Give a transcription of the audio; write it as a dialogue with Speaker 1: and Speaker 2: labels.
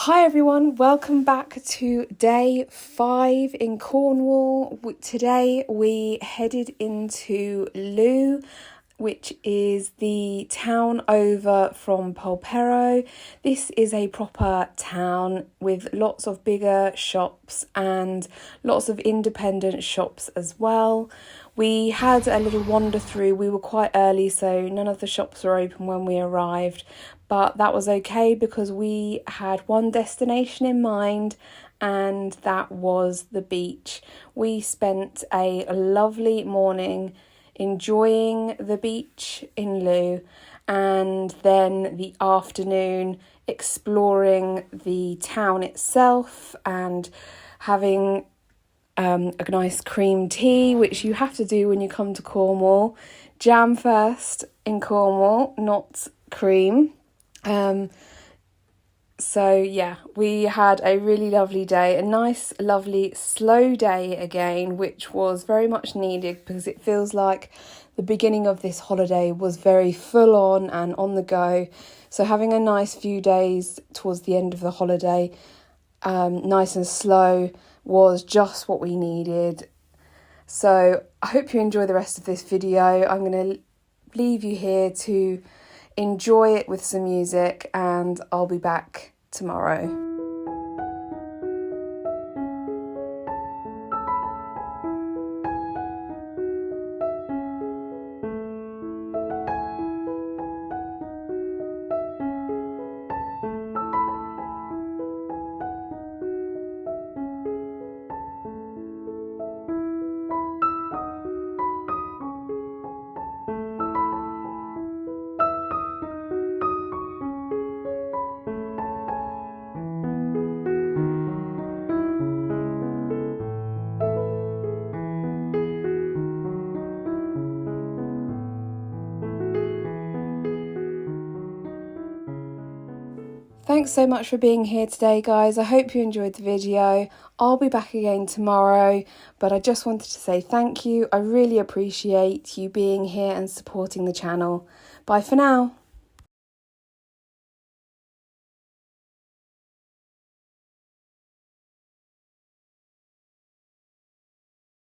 Speaker 1: Hi everyone, welcome back to day 5 in Cornwall. Today we headed into Looe, which is the town over from Polperro. This is a proper town with lots of bigger shops and lots of independent shops as well. We had a little wander through. We were quite early, so none of the shops were open when we arrived, but that was okay because we had one destination in mind, and that was the beach. We spent a lovely morning enjoying the beach in Looe, and then the afternoon exploring the town itself and having a nice cream tea, which you have to do when you come to Cornwall. Jam first in Cornwall, not cream. So yeah, we had a really lovely day, a nice, lovely, slow day again, which was very much needed because it feels like the beginning of this holiday was very full on and on the go. So having a nice few days towards the end of the holiday, nice and slow, was just what we needed. So I hope you enjoy the rest of this video. I'm going to leave you here to enjoy it with some music, and I'll be back tomorrow. Thanks so much for being here today, guys. I hope you enjoyed the video. I'll be back again tomorrow, but I just wanted to say thank you. I really appreciate you being here and supporting the channel. Bye for now.